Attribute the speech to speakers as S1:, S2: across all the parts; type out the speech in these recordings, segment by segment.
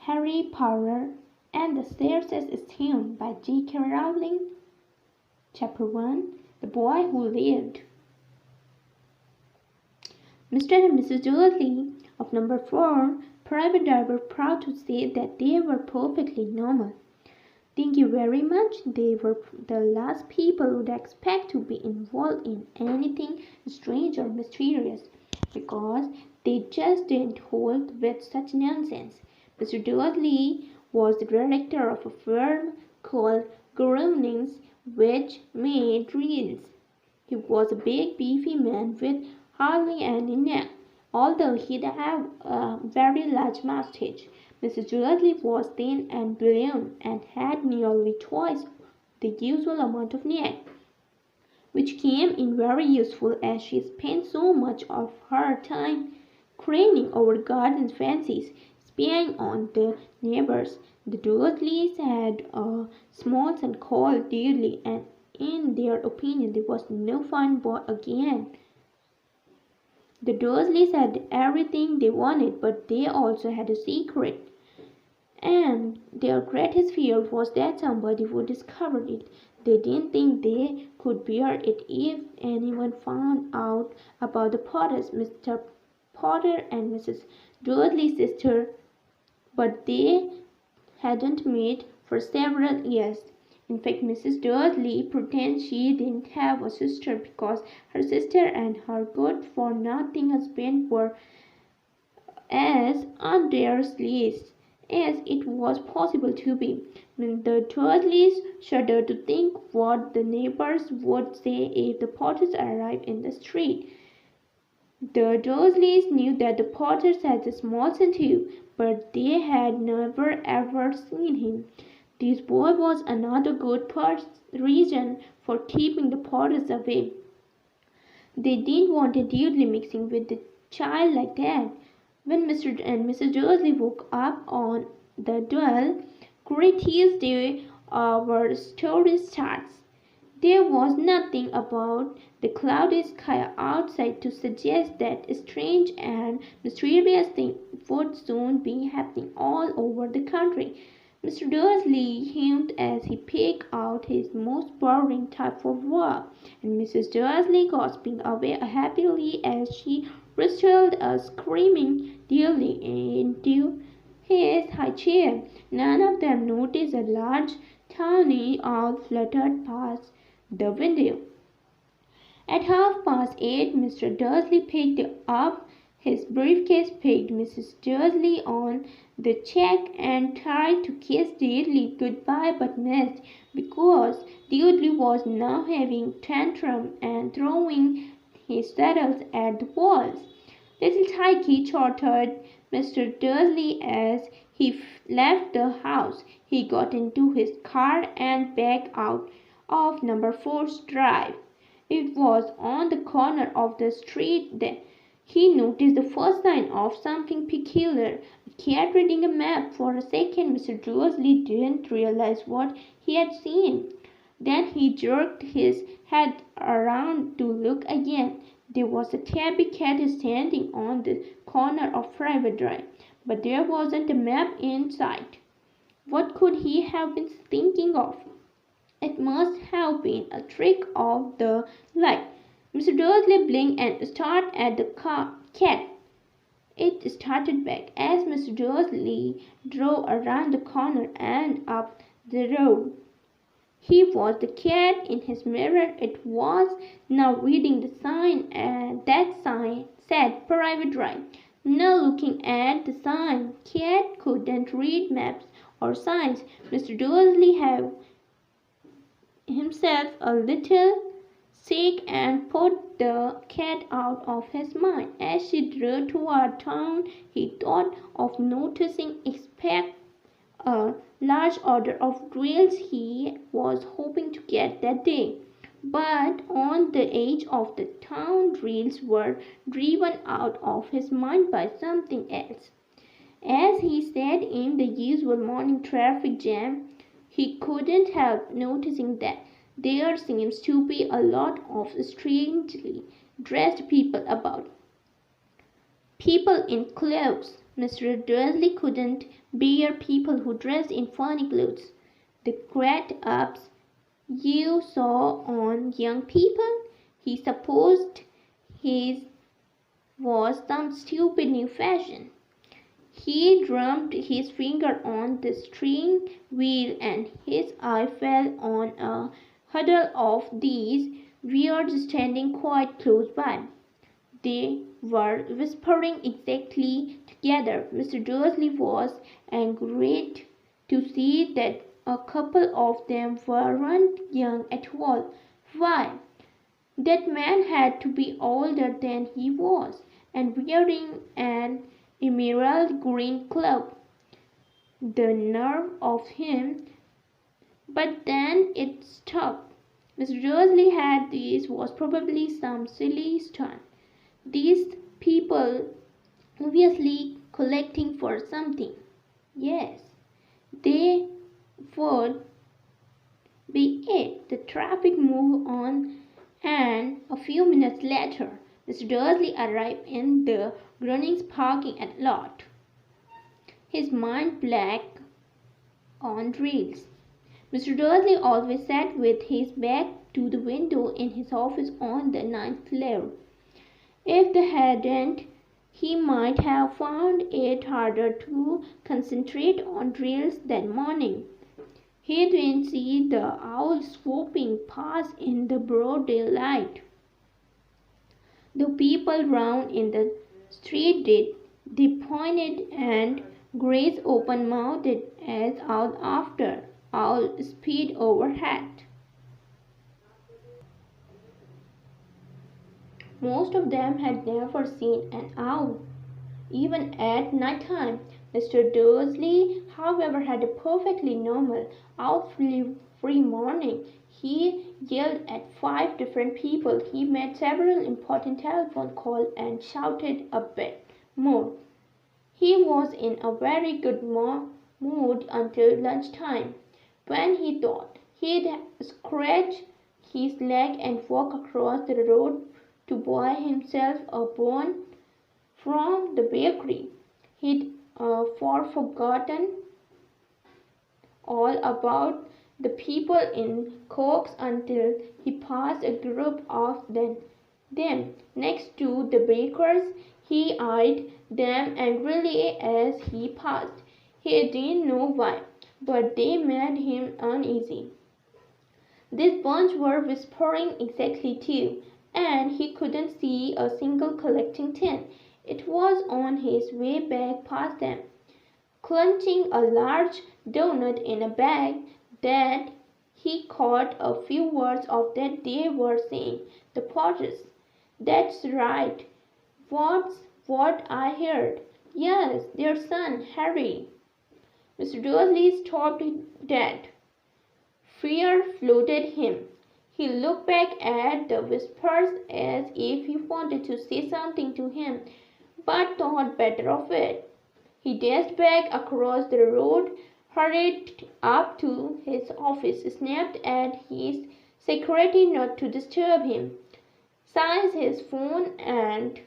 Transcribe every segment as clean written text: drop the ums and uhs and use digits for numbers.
S1: Harry Potter and the Sorcerer's Stone by J.K. Rowling. Chapter 1. The Boy Who Lived. Mr. and Mrs. Dursley of number 4 Private Drive were proud to say that they were perfectly normal. Thank you very much. They were the last people would expect to be involved in anything strange or mysterious, because they just didn't hold with such nonsense. Mr. Dursley was the director of a firm called Groenings, which made reels. He was a big, beefy man with hardly any neck, although he'd have a very large mustache. Mrs. Dursley was thin and blonde and had nearly twice the usual amount of neck, which came in very useful as she spent so much of her time craning over garden fences, spying on the neighbors. The Dursleys had a small son called Dudley, and in their opinion there was no fine boy again. The Dursleys had everything they wanted, but they also had a secret, and their greatest fear was that somebody would discover it. They didn't think they could bear it if anyone found out about the Potters, Mr. Potter and Mrs. Dursley's sister, but they hadn't met for several years. In fact, Mrs. Dursley pretends she didn't have a sister because her sister and her good-for-nothing husband were as under Dursleys as it was possible to be. The Dursleys shuddered to think what the neighbors would say if the Potters arrived in the street. The Dursleys knew that the Potters had a small son too, but they had never ever seen him. This boy was another good reason for keeping the Potters away. They didn't want a Dudley mixing with the child like that. When Mr. and Mrs. Dursley woke up on the dull, gray Tuesday, our story starts. There was nothing about the cloudy sky outside to suggest that a strange and mysterious thing would soon be happening all over the country. Mr. Dursley hummed as he picked out his most boring type of work, and Mrs. Dursley gossiping away happily as she wrestled a screaming Dudley into his high chair. None of them noticed a large tawny owl fluttered past the window. At 8:30, Mr. Dursley picked up his briefcase, picked Mrs. Dursley on the cheek, and tried to kiss Dudley goodbye, but missed, because Dudley was now having tantrum and throwing his saddles at the walls. "Little Tyke," chortled Mr. Dursley as he left the house. He got into his car and backed out of number 4's drive. It was on the corner of the street that he noticed the first sign of something peculiar. A cat reading a map. For a second, Mr. Dursley didn't realize what he had seen. Then he jerked his head around to look again. There was a tabby cat standing on the corner of Private Drive, but there wasn't a map in sight. What could he have been thinking of? It must have been a trick of the light. Mr. Dursley blinked and stared at the cat. It started back as Mr. Dursley drove around the corner and up the road. He was the cat in his mirror. It was now reading the sign, and that sign said Private Drive. Now looking at the sign, cat couldn't read maps or signs. Mr. Dursley had himself a little sick and put the cat out of his mind. As she drove toward town, he thought of noticing a large order of drills he was hoping to get that day. But on the edge of the town, drills were driven out of his mind by something else. As he sat in the usual morning traffic jam, he couldn't help noticing that there seems to be a lot of strangely dressed people about. People in clothes Mr. Dursley couldn't bear people who dressed in funny clothes. The get-ups you saw on young people, he supposed his was some stupid new fashion. He drummed his finger on the steering wheel and his eye fell on a huddle of these weirds standing quite close by. They were whispering exactly together. Mr. Dursley was angered to see that a couple of them weren't young at all. Why, that man had to be older than he was, and wearing an emerald green cloak. The nerve of him! But then it stuck. Mr. Dursley had this was probably some silly stunt. These people obviously collecting for something. Yes, they would be it. The traffic moved on, and a few minutes later, Mr. Dursley arrived in the Grunnings parking lot, his mind blank on rails. Mr. Dursley always sat with his back to the window in his office on the ninth floor. If they hadn't, he might have found it harder to concentrate on drills that morning. He didn't see the owls swooping past in the broad daylight. The people round in the street did. They pointed and grazed open-mouthed as owl after owl sped overhead. Most of them had never seen an owl, even at night time. Mr. Dursley, however, had a perfectly normal, owl-free morning. He yelled at 5 different people. He made several important telephone calls and shouted a bit more. He was in a very good mood until lunchtime, when he thought he'd scratch his leg and walk across the road to buy himself a bun from the bakery. He'd forgotten all about the people in cokes until he passed a group of them. Next to the bakers, he eyed them angrily as he passed. He didn't know why, but they made him uneasy. These bunch were whispering exactly too, and he couldn't see a single collecting tin. It was on his way back past them, clutching a large doughnut in a bag, that he caught a few words of that they were saying. The Potters. That's right. What's what I heard? Yes, their son, Harry. Mr. Dursley stopped dead. Fear flooded him. He looked back at the whispers as if he wanted to say something to him, but thought better of it. He dashed back across the road, hurried up to his office, snapped at his secretary not to disturb him, seized his phone, and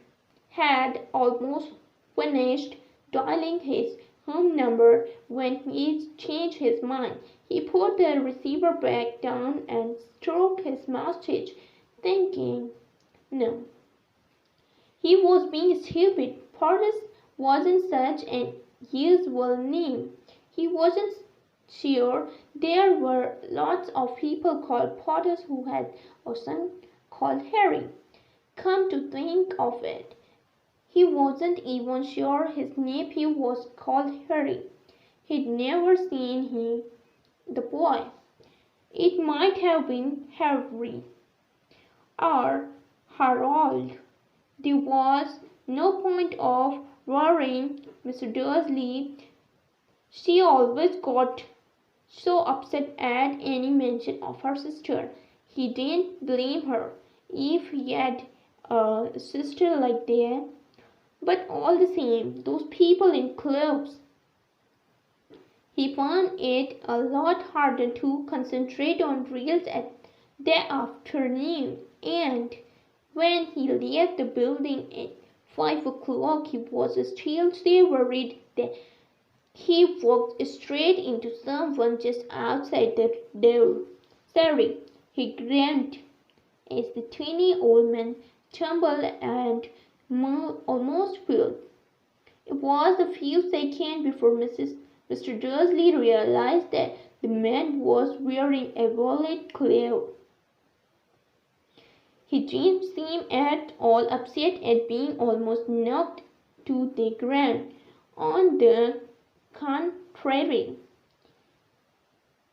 S1: had almost finished dialing his home number when he changed his mind. He put the receiver back down and stroked his mustache, thinking, no, he was being stupid. Portis wasn't such an usual name. He wasn't sure there were lots of people called Portis who had a son called Harry. Come to think of it, he wasn't even sure his nephew was called Harry. He'd never seen the boy. It might have been Harry or Harold. There was no point of worrying Mr. Dursley. She always got so upset at any mention of her sister. He didn't blame her if he had a sister like that. But all the same, those people in clubs. He found it a lot harder to concentrate on drills at that afternoon, and when he left the building 5 o'clock. He was still so worried that he walked straight into someone just outside the door. "Sorry," he grinned as the tiny old man tumbled and almost fell. It was a few seconds before Mr. Dursley realized that the man was wearing a wallet glove. He didn't seem at all upset at being almost knocked to the ground. On the contrary,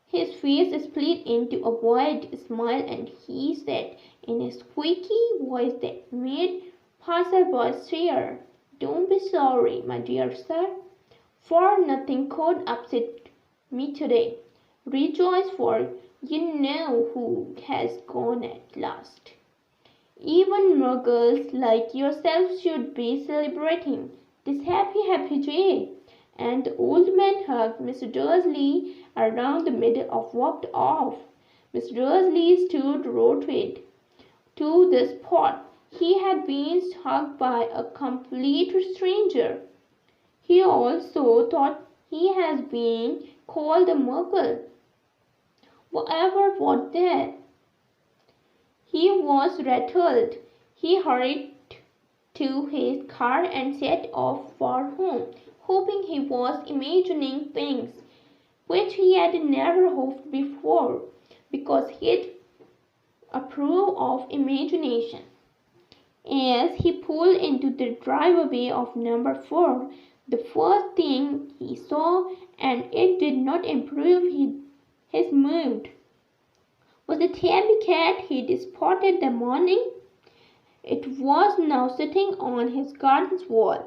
S1: his face split into a wide smile, and he said in a squeaky voice that made passersby stare, "Don't be sorry, my dear sir, for nothing could upset me today. Rejoice, for you know who has gone at last. Even muggles like yourself should be celebrating this happy day." And the old man hugged Mr. Dursley around the middle and walked off. Mr. Dursley stood rooted to the spot. He had been hugged by a complete stranger. He also thought he had been called a muggle. Whatever was that? He was rattled. He hurried to his car and set off for home, hoping he was imagining things which he had never hoped before, because he approved of imagination. As he pulled into the driveway of number 4, the first thing he saw, and it did not improve his mood, was the tabby cat he had spotted that morning. It was now sitting on his garden's wall.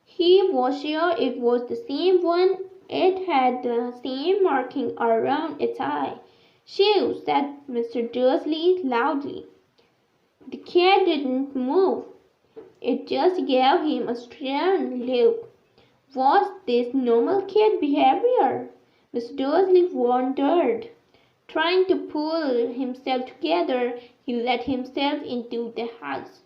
S1: He was sure it was the same one. It had the same marking around its eye. "Shoo!" said Mr. Dursley loudly. The cat didn't move. It just gave him a stern look. Was this normal cat behavior? Mr. Dursley wondered. Trying to pull himself together, he let himself into the house.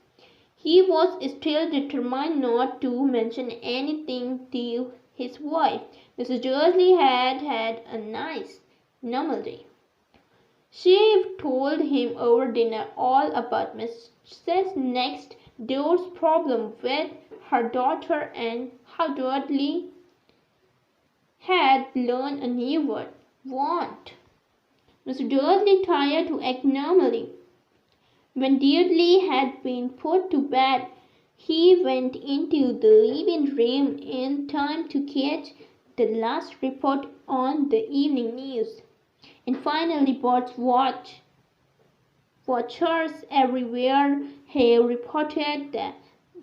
S1: He was still determined not to mention anything to his wife. Mrs. Dursley had had a nice, normal day. She told him over dinner all about Mrs. Next Door's problem with her daughter and how Dudley had learned a new word, "want." Mr. Dudley tried to act normally. When Dudley had been put to bed, he went into the living room in time to catch the last report on the evening news. And finally birds watchers everywhere have reported that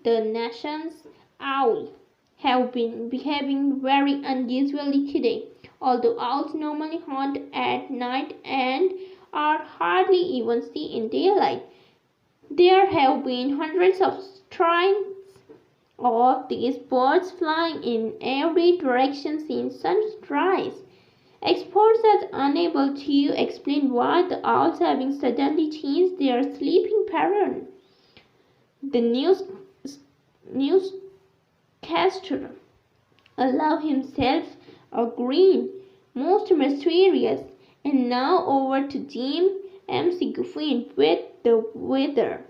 S1: the nation's owls have been behaving very unusually today. Although owls normally hunt at night and are hardly even seen in daylight, there have been hundreds of sightings of these birds flying in every direction since sunrise. Experts are unable to explain why the owls have suddenly changed their sleeping pattern. The newscaster allowed himself a grin, most mysterious. "And now over to Jim McGuffin with the weather.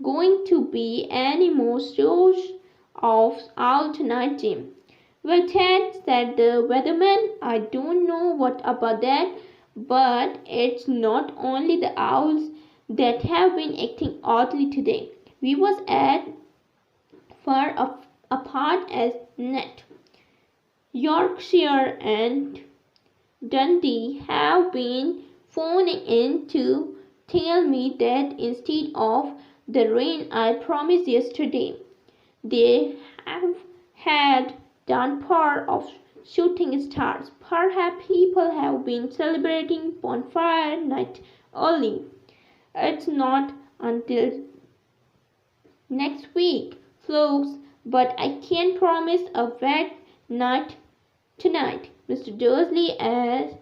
S1: Going to be any more shows of owls tonight, Jim?" "Well, Ted," said the weatherman, "I don't know what about that, but it's not only the owls that have been acting oddly today. We was as far apart as Nat. Yorkshire and Dundee have been phoning in to tell me that instead of the rain I promised yesterday, they have had downpour of shooting stars. Perhaps people have been celebrating bonfire night early. It's not until next week, folks, but I can promise a wet night tonight." Mr. Dursley, as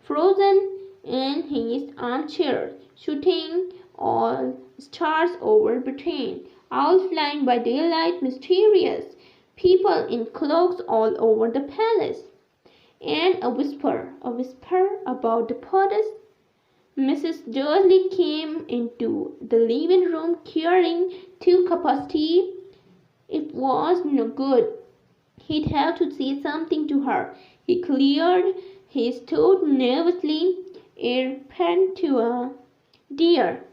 S1: frozen in his armchair, shooting all stars over Britain, owls flying by daylight, mysterious people in cloaks all over the palace, and a whisper about the Potters. Mrs. Dursley came into the living room carrying 2 cups of tea. It was no good. He'd have to say something to her. He cleared his throat nervously. Pentua, dear,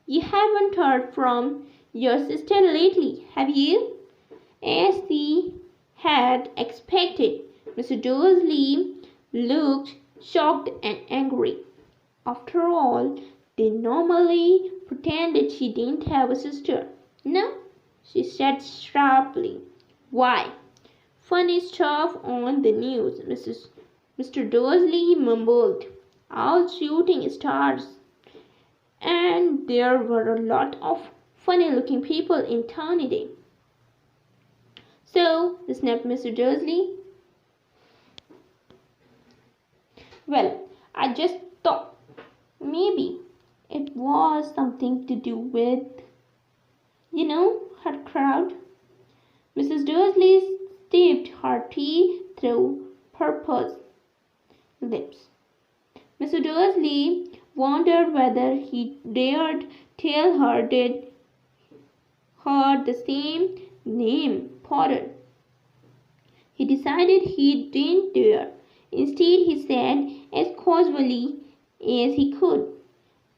S1: you haven't heard from your sister lately, have you? As he had expected, Mr. Dursley looked shocked and angry. After all, they normally pretended she didn't have a sister. No, she said sharply. Why? Funny stuff on the news, Mr. Dursley mumbled. All shooting stars. And there were a lot of funny-looking people in town today. So, snapped Mr. Dursley. Well, I just thought maybe it was something to do with, her crowd. Mrs. Dursley sipped her tea through purposed lips. Mr. Dursley wondered whether he dared tell her they'd heard the same name, Potter. He decided he didn't dare. Instead, he said as casually as he could,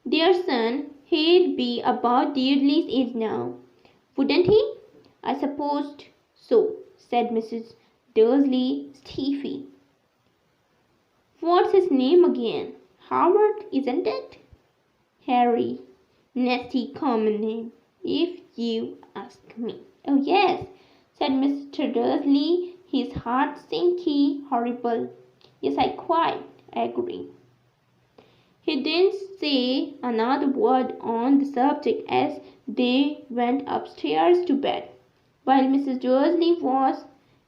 S1: "Dear son, he'd be about Dudley's age now, wouldn't he?" "I supposed so," said Mrs. Dursley stiffly. "What's his name again? Howard, isn't it?" "Harry. Nasty common name, if you ask me." "Oh, yes," said Mr. Dursley, his heart sinking horrible. "Yes, I quite agree." He didn't say another word on the subject as they went upstairs to bed. While Mrs. Dursley was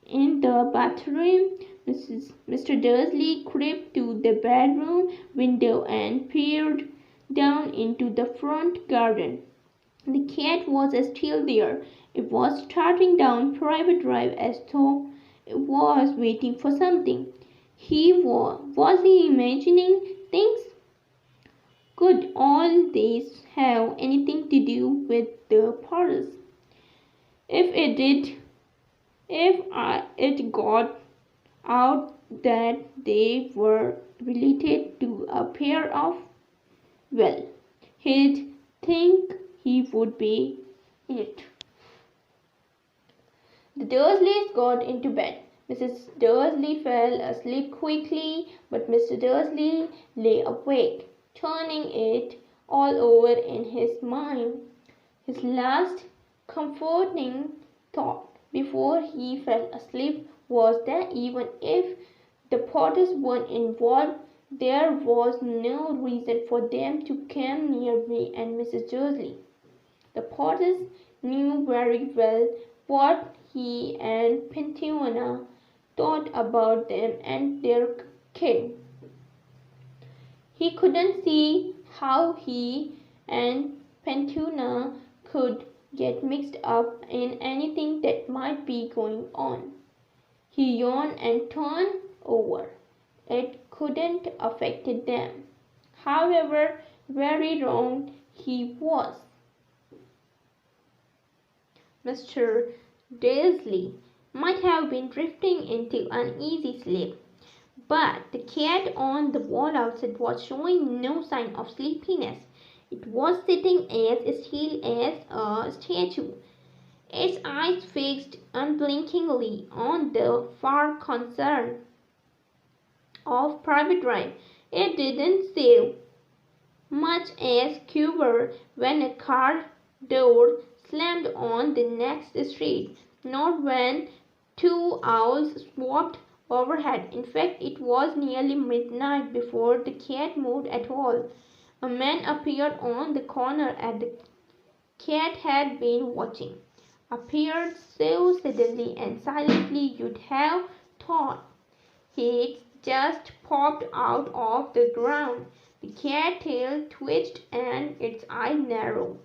S1: in the bathroom, Mr. Dursley crept to the bedroom window and peered down into the front garden. The cat was still there. It was starting down Private Drive as though it was waiting for something. Was he imagining things? Could all this have anything to do with the Potters? If it got out that they were related to a pair of, well, he'd think he would be it. The Dursleys got into bed. Mrs. Dursley fell asleep quickly, but Mr. Dursley lay awake, turning it all over in his mind. His last comforting thought before he fell asleep was that even if the Potters weren't involved, there was no reason for them to come near me and Mrs. Dursley. The Potters knew very well what he and Petunia thought about them and their kid. He couldn't see how he and Petunia could get mixed up in anything that might be going on. He yawned and turned over. It couldn't affect them. However very wrong he was. Mr. Dursley might have been drifting into uneasy sleep, but the cat on the wall outside was showing no sign of sleepiness. It was sitting as still as a statue, its eyes fixed unblinkingly on the far corner of Private Drive. It didn't say much as quiver when a car door slammed on the next street, nor when 2 owls swooped overhead. In fact, it was nearly midnight before the cat moved at all. A man appeared on the corner and the cat had been watching. Appeared so suddenly and silently you'd have thought he'd just popped out of the ground. The cat's tail twitched and its eye narrowed.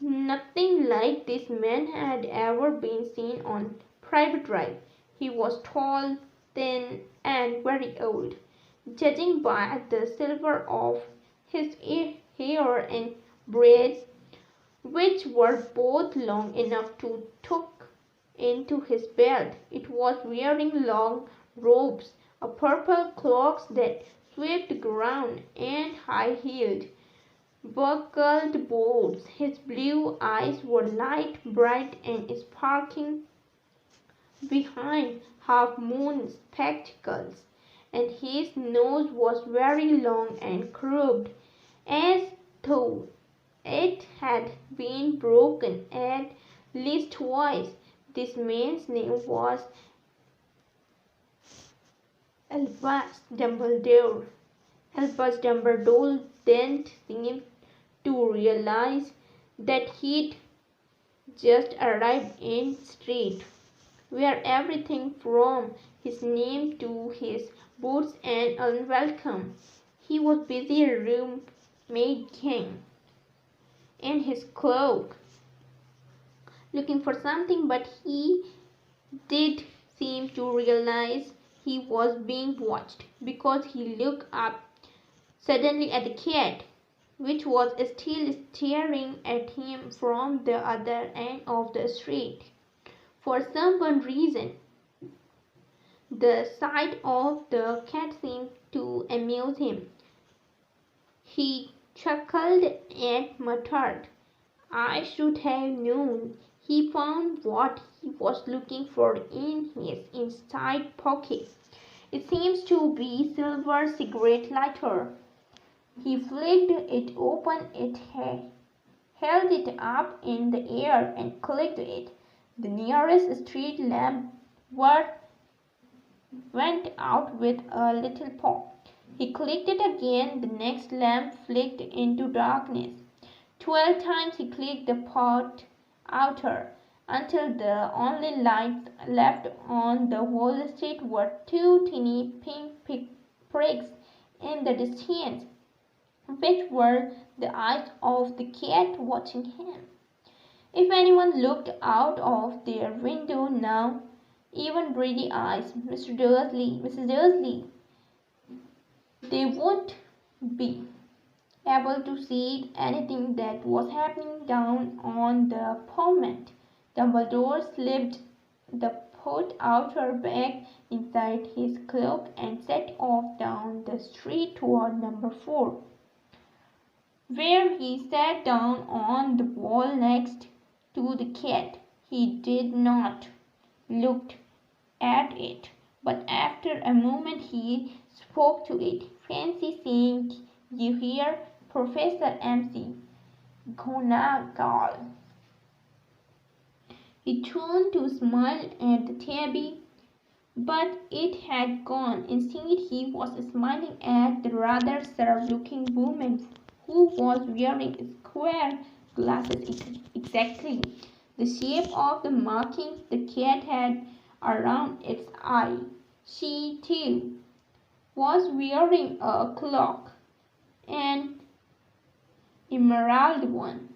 S1: Nothing like this man had ever been seen on Private Drive. He was tall, thin, and very old, judging by the silver of his hair and braids, which were both long enough to tuck into his belt. It was wearing long robes, a purple cloaks that swept the ground, and high-heeled, buckled boots. His blue eyes were light, bright, and sparkling behind half-moon spectacles, and his nose was very long and curved, as though it had been broken at least twice. This man's name was Albus Dumbledore. Albus Dumbledore didn't seem to realize that he'd just arrived in street where everything from his name to his boots and unwelcome. He was busy room-making in his cloak, looking for something, but he did seem to realize he was being watched, because he looked up suddenly at the cat, which was still staring at him from the other end of the street. For some one reason, the sight of the cat seemed to amuse him. He chuckled and muttered, "I should have known." He found what he was looking for in his inside pocket. It seems to be silver cigarette lighter. He flicked it open, held it up in the air, and clicked it. The nearest street lamp went out with a little pop. He clicked it again. The next lamp flicked into darkness. 12 times he clicked the pot outer, until the only lights left on the whole street were two tiny pink pricks in the distance, which were the eyes of the cat watching him. If anyone looked out of their window now, even greedy eyes, Mrs. Dursley, they would be able to see anything that was happening down on the pavement. Dumbledore slipped the pot outer bag inside his cloak and set off down the street toward number 4, where he sat down on the wall next to the cat. He did not look at it, but after a moment he spoke to it. "Fancy seeing you here, Professor McGonagall." He turned to smile at the tabby, but it had gone. Instead, he was smiling at the rather serve-looking woman who was wearing square glasses, exactly the shape of the markings the cat had around its eye. She, too, was wearing a cloak, an emerald one.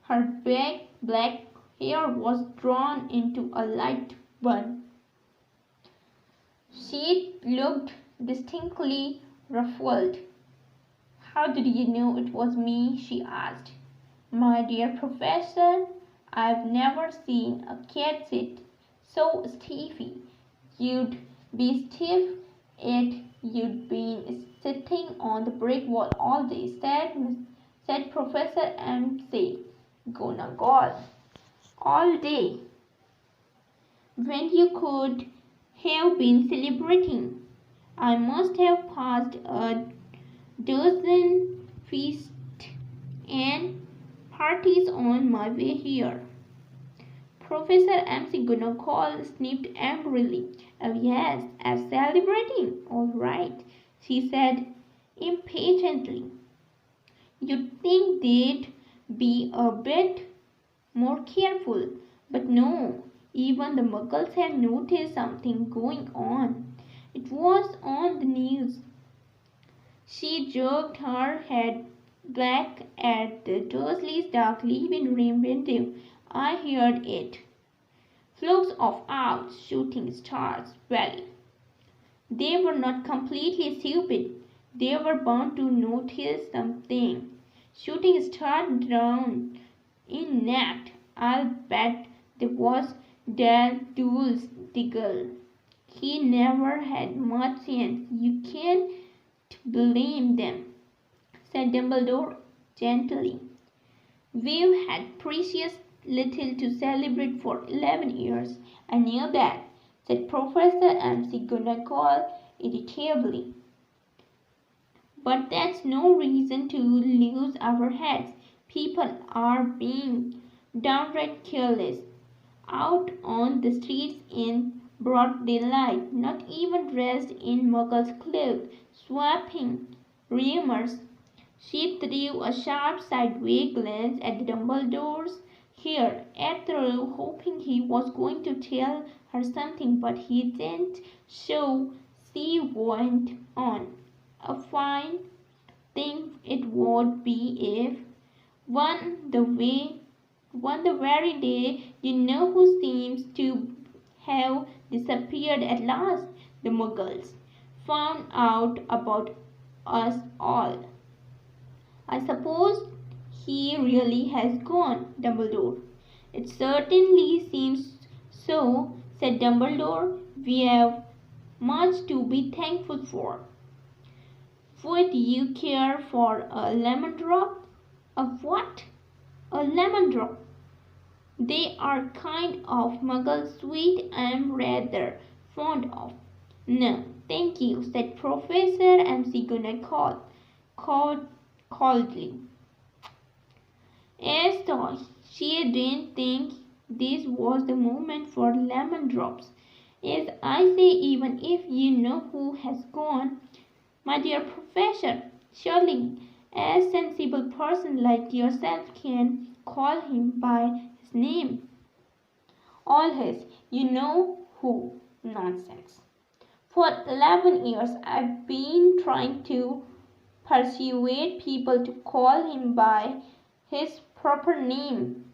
S1: Her big black hair was drawn into a light bun. She looked distinctly ruffled. "How did you know it was me?" she asked. "My dear Professor, I've never seen a cat sit so stiffy. You'd be stiff if you'd been sitting on the brick wall all day," said Professor McGonagall. "All day, when you could have been celebrating. I must have passed a dozen feasts and parties on my way here." Professor McGonagall sniffed angrily. "Oh yes, I'm celebrating, all right," she said impatiently. "You'd think they'd be a bit more careful, but no, even the Muggles have noticed something going on. It was on the news." She jerked her head back at the Dursleys' dark living room window. I heard it. Flocks of owls, shooting stars. Well, they were not completely stupid. They were bound to notice something. Shooting star drowned in net. I'll bet there was Dulce Diggle. He never had much sense. You can't blame them, said Dumbledore gently. We've had precious little to celebrate for 11 years. I knew that, said Professor McGonagall irritably. But that's no reason to lose our heads. People are being downright careless out on the streets in broad daylight, not even dressed in Muggles' clothes, swapping rumours. She threw a sharp sideway glance at Dumbledore's hair at through, hoping he was going to tell her something, but he didn't, so she went on. A fine thing it would be if one the very day you know who seems to have disappeared at last, the Muggles, found out about us all. I suppose he really has gone, Dumbledore. It certainly seems so, said Dumbledore. We have much to be thankful for. Would you care for a lemon drop? A what? A lemon drop. They are kind of muggle sweet I'm rather fond of. No, thank you, said Professor McGonagall coldly. As though she didn't think this was the moment for lemon drops. As I say, even if you know who has gone, my dear Professor, surely a sensible person like yourself can call him by his name. All his, you know who, nonsense. For 11 years I've been trying to persuade people to call him by his proper name.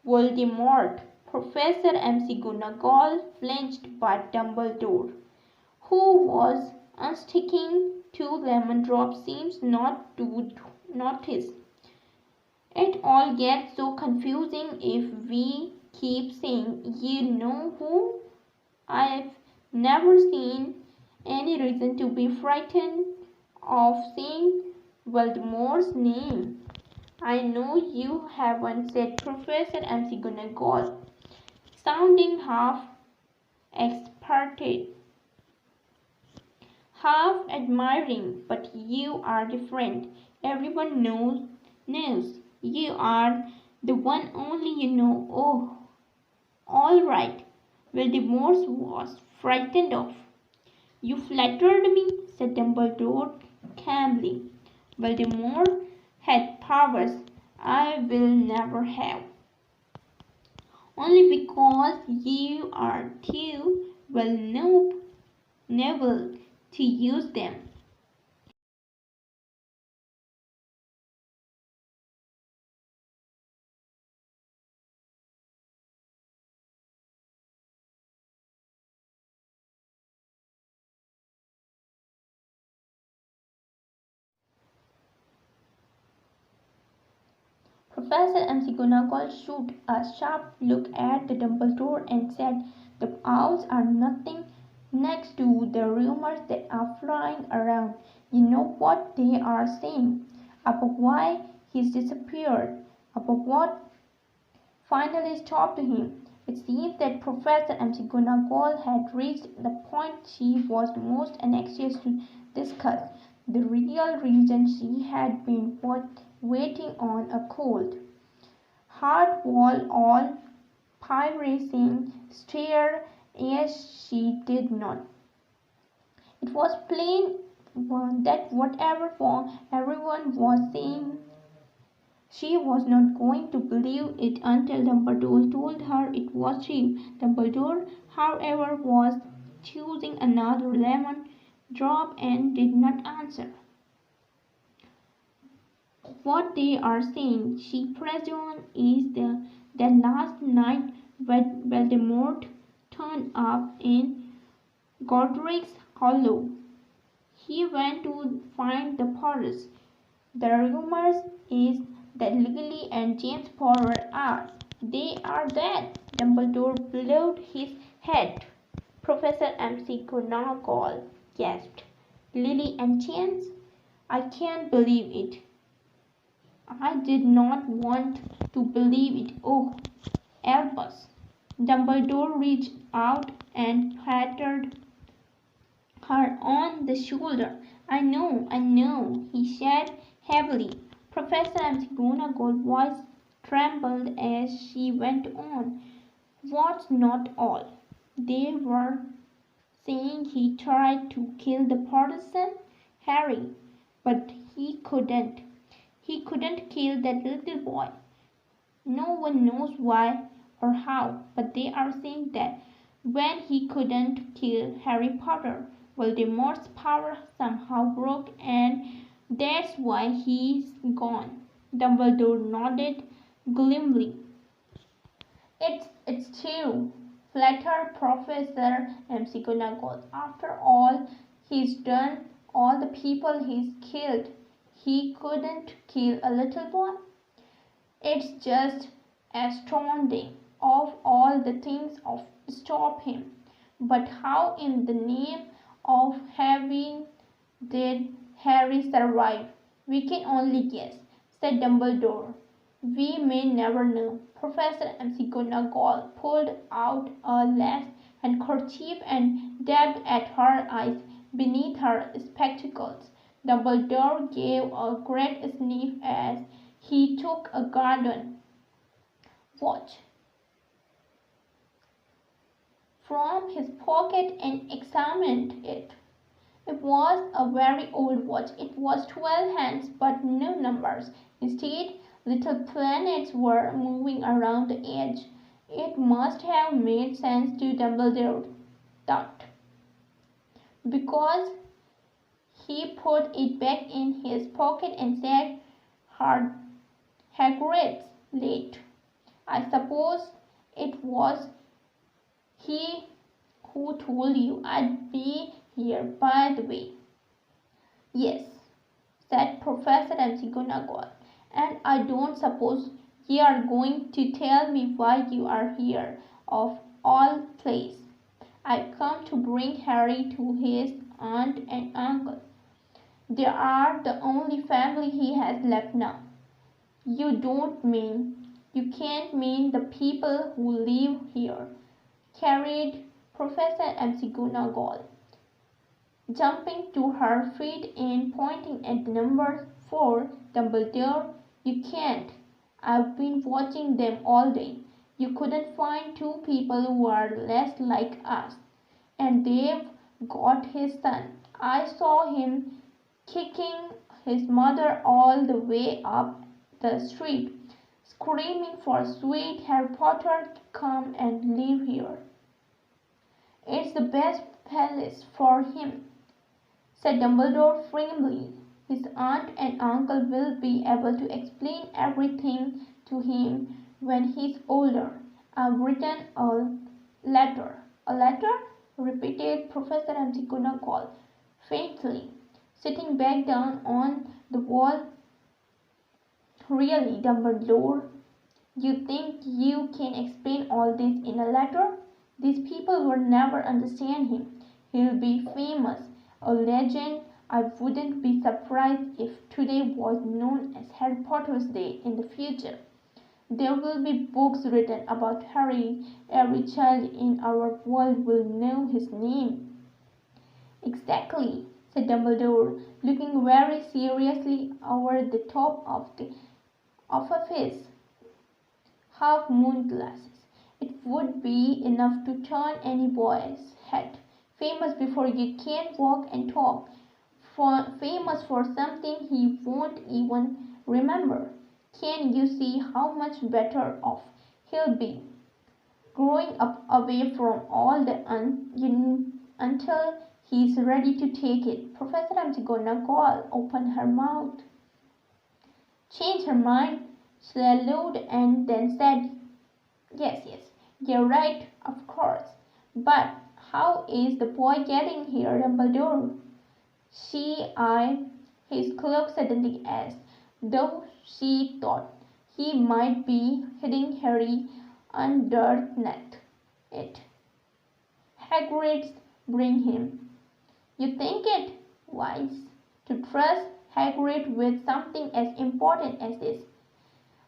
S1: Voldemort. Professor McGonagall flinched, but Dumbledore, who was unsticking two lemon drops, seems not to notice. It all gets so confusing if we keep saying, you know who? I've never seen any reason to be frightened of saying Voldemort's name. I know you haven't, said Professor McGonagall, sounding half experted, half admiring, but you are different. Everyone knows. You are the one only you know. Oh, all right. Voldemort was frightened of. You flattered me, said Dumbledore calmly. Voldemort had powers I will never have. Only because you are too well noble to use them. Professor McGonagall shot a sharp look at the Dumbledore and said, the owls are nothing next to the rumours that are flying around. You know what they are saying about why he's disappeared, about what finally stopped him. It seemed that Professor McGonagall had reached the point she was most anxious to discuss, the real reason she had been waiting on a cold, hard wall all pyrazing stare as she did not. It was plain that whatever everyone was saying, she was not going to believe it until Dumbledore told her it was true. Dumbledore, however, was choosing another lemon drop and did not answer. What they are saying, she presumes, is that last night when Voldemort turned up in Godric's Hollow, he went to find the Potters. The rumors is that Lily and James Potter are. They are dead. Dumbledore bowed his head. Professor McGonagall gasped. Lily and James? I can't believe it. I did not want to believe it. Oh, Albus. Dumbledore reached out and patted her on the shoulder. I know, he said heavily. Professor McGonagall's voice trembled as she went on. What's not all? They were saying he tried to kill the Protestant Harry, but he couldn't. He couldn't kill that little boy. No one knows why or how, but they are saying that when he couldn't kill Harry Potter, Voldemort's power somehow broke and that's why he's gone. Dumbledore nodded gloomily. It's true, flattered Professor McGonagall. After all he's done, all the people he's killed, he couldn't kill a little boy? It's just astounding. Of all the things to stop him. But how in the name of heaven did Harry survive? We can only guess, said Dumbledore. We may never know. Professor McGonagall pulled out a lace handkerchief and dabbed at her eyes beneath her spectacles. Dumbledore gave a great sniff as he took a garden watch from his pocket and examined it. It was a very old watch. It was 12 hands but no numbers. Instead, little planets were moving around the edge. It must have made sense to Dumbledore, thought, because he put it back in his pocket and said, Hagrid's late. I suppose it was he who told you I'd be here, by the way. Yes, said Professor McGonagall, and I don't suppose you are going to tell me why you are here, of all places. I've come to bring Harry to his aunt and uncle. They are the only family he has left now. You can't mean the people who live here, carried Professor McGonagall, jumping to her feet and pointing at number 4. Dumbledore, you can't. I've been watching them all day. You couldn't find two people who are less like us. And they've got his son. I saw him kicking his mother all the way up the street, screaming for sweet Harry Potter to come and live here. It's the best place for him, said Dumbledore firmly. His aunt and uncle will be able to explain everything to him when he's older. I've written a letter. A letter? Repeated Professor McGonagall faintly, sitting back down on the wall. Really, Dumbledore? You think you can explain all this in a letter? These people will never understand him. He'll be famous, a legend. I wouldn't be surprised if today was known as Harry Potter's Day in the future. There will be books written about Harry. Every child in our world will know his name. Exactly, said Dumbledore, looking very seriously over the top of his half-moon glasses. It would be enough to turn any boy's head. Famous before you can walk and talk. Famous for something he won't even remember. Can you see how much better off he'll be growing up away from all the until he's ready to take it? Professor McGonagall opened her mouth. changed her mind, swallowed, and then said, Yes, you're right, of course. But how is the boy getting here, Dumbledore? She eyed his cloak suddenly as though she thought he might be hiding Harry underneath it. Hagrid's bring him. You think it wise to trust Hagrid with something as important as this?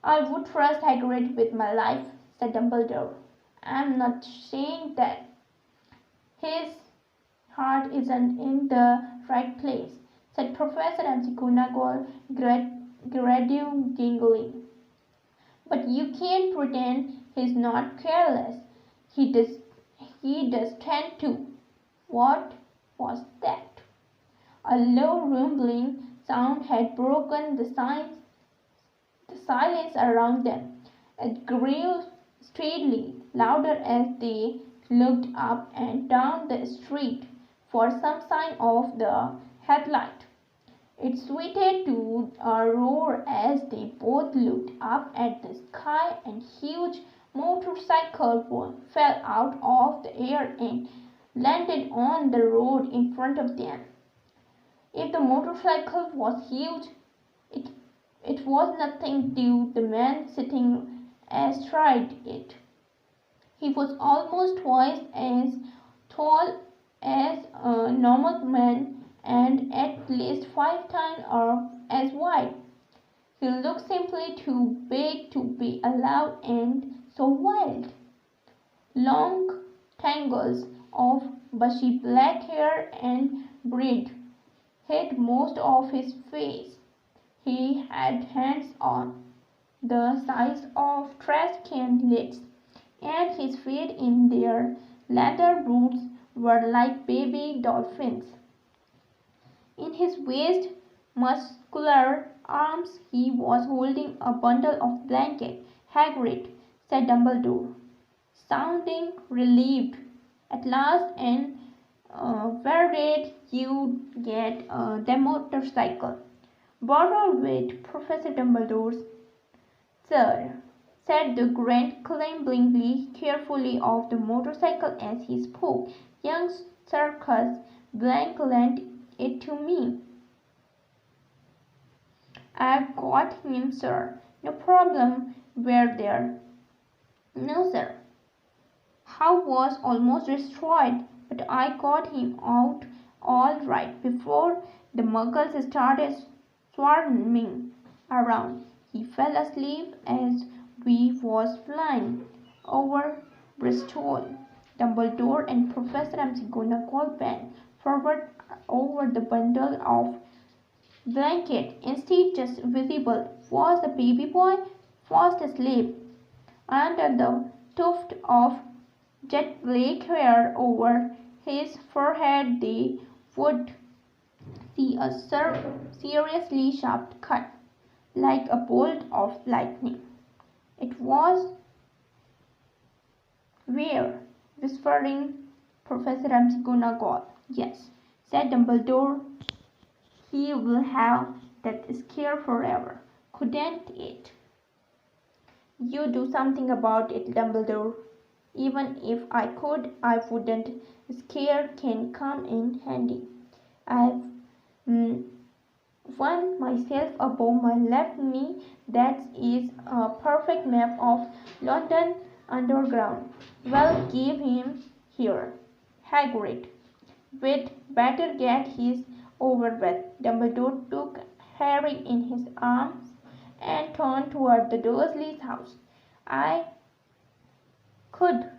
S1: I would trust Hagrid with my life, said Dumbledore. I'm not saying that his heart isn't in the right place, said Professor McGonagall grudgingly. But you can't pretend he's not careless. He does tend to. What was that? A low rumbling sound had broken the silence around them. It grew steadily louder as they looked up and down the street for some sign of the headlight. It switched to a roar as they both looked up at the sky, and huge motorcycle fell out of the air and landed on the road in front of them. If the motorcycle was huge, it was nothing to the man sitting astride it. He was almost twice as tall as a normal man and at least 5 times as wide. He looked simply too big to be allowed and so wild. Long tangles of bushy black hair and beard hid most of his face. He had hands on the size of trash can lids, and his feet in their leather boots were like baby dolphins. In his vast, muscular arms he was holding a bundle of blankets. Hagrid, said Dumbledore, sounding relieved at last, and where did you get the motorcycle? Borrowed with Professor Dumbledore's. Sir, said the Grant climbingly carefully off the motorcycle as he spoke. Young Circus Blank lent it to me. I've got him, sir. No problem. We're there. No, sir. House was almost destroyed, but I got him out all right before the muggles started swarming around. He fell asleep as we was flying over Bristol. Dumbledore and Professor McGonagall bent forward over the bundle of blanket. Instead, just visible was the baby boy fast asleep. Under the tuft of jet black hair over his forehead, they would see a seriously sharp cut, like a bolt of lightning. It was where, whispering Professor McGonagall. Yes, said Dumbledore. He will have that scare forever, couldn't it? You do something about it, Dumbledore. Even if I could, I wouldn't. Scare can come in handy. I've one myself above my left knee that is a perfect map of London Underground. Well, give him here, Hagrid. We'd better get his over with. Dumbledore took Harry in his arms and turned toward the Dursleys' house. Could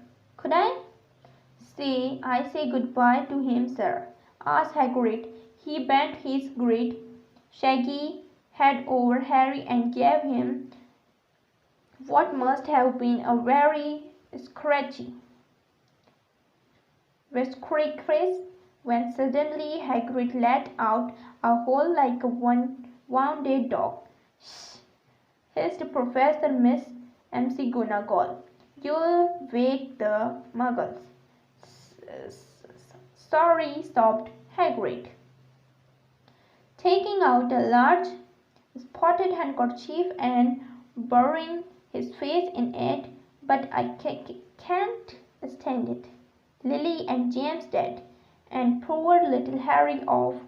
S1: I say goodbye to him, sir? Asked Hagrid. He bent his great, shaggy head over Harry and gave him what must have been a very scratchy whiskerous when suddenly Hagrid let out a howl like a wounded dog. Shh! Hissed Professor Miss McGonagall. You'll wake the muggles. Sorry, sobbed Hagrid. Taking out a large spotted handkerchief and burying his face in it. But I can't stand it. Lily and James dead, and poor little Harry of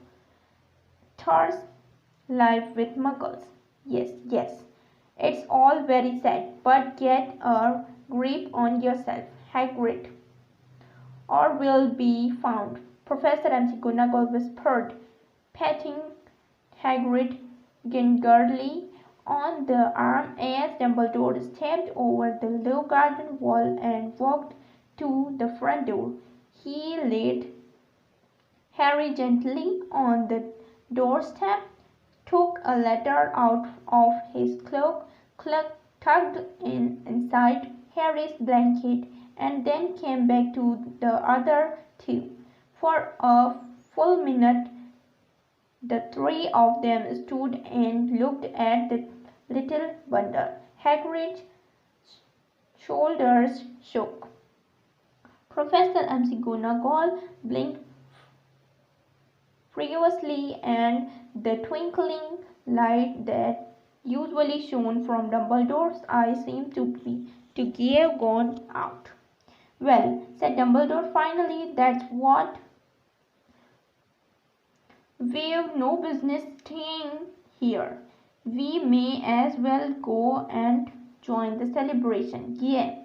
S1: Thor's life with muggles. Yes, yes, it's all very sad, but get a grip on yourself, Hagrid, or we'll be found, Professor McGonagall whispered, patting Hagrid gingerly on the arm as Dumbledore stepped over the low garden wall and walked to the front door. He laid Harry gently on the doorstep, took a letter out of his cloak, tucked inside Harry's blanket, and then came back to the other two. For a full minute the three of them stood and looked at the little bundle. Hagrid's shoulders shook. Professor McGonagall blinked furiously, and the twinkling light that usually shone from Dumbledore's eyes seemed to have gone out. "Well," said Dumbledore finally, "that's what we've no business staying here. We may as well go and join the celebration." "Yeah,"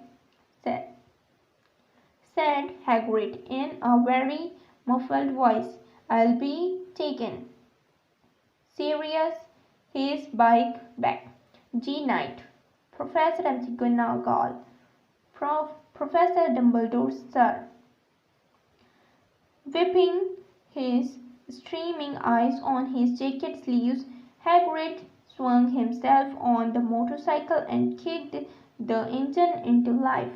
S1: said Hagrid in a very muffled voice. "I'll be taken." Serious, his bike back. "G night, Professor McGonagall." Professor Dumbledore, sir." Whipping his streaming eyes on his jacket sleeves, Hagrid swung himself on the motorcycle and kicked the engine into life.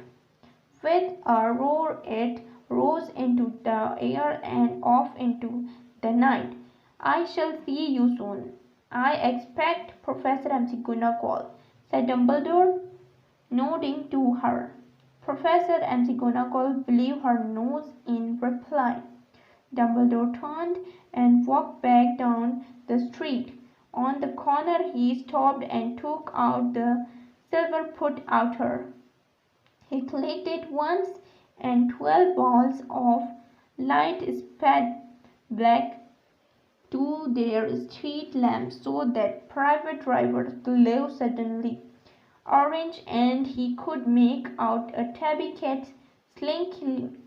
S1: With a roar it rose into the air and off into the night. "I shall see you soon, I expect, Professor McGonagall," said Dumbledore, nodding to her. Professor McGonagall blew her nose in reply. Dumbledore turned and walked back down the street. On the corner he stopped and took out the silver put-outer. He clicked it once, and 12 balls of light sped back to their street lamps so that Private Driver's glowed suddenly orange, and he could make out a tabby cat slinking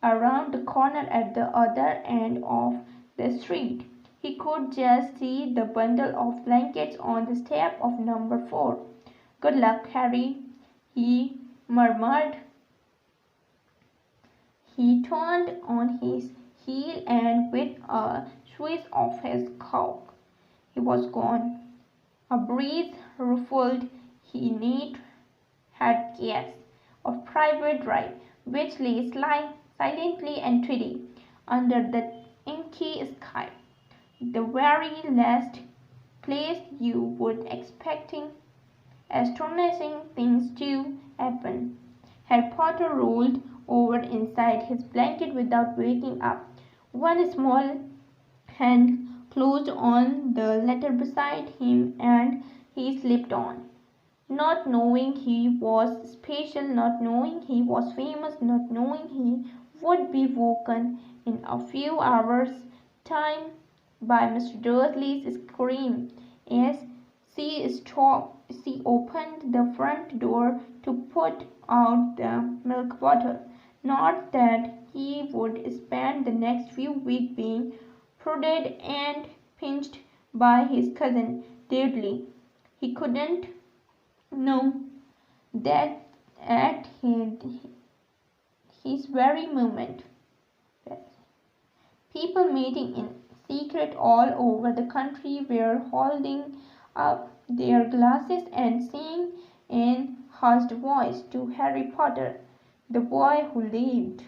S1: around the corner at the other end of the street. He could just see the bundle of blankets on the step of number 4. "Good luck, Harry," he murmured. He turned on his heel, and with a swish of his cloak, he was gone. A breeze ruffled his neat headgear of Private Drive, which lay silently and steady under the inky sky. The very last place you would expecting astonishing things to happen. Harry Potter rolled over inside his blanket without waking up. One small hand closed on the letter beside him, and he slipped on. Not knowing he was special, not knowing he was famous, not knowing he would be woken in a few hours' time by Mr. Dursley's scream as she opened the front door to put out the milk bottle. Not that he would spend the next few weeks being prodded and pinched by his cousin Dudley. He couldn't know that at his very moment. People meeting in secret all over the country were holding up their glasses and saying in hushed voice to Harry Potter, "The boy who lived."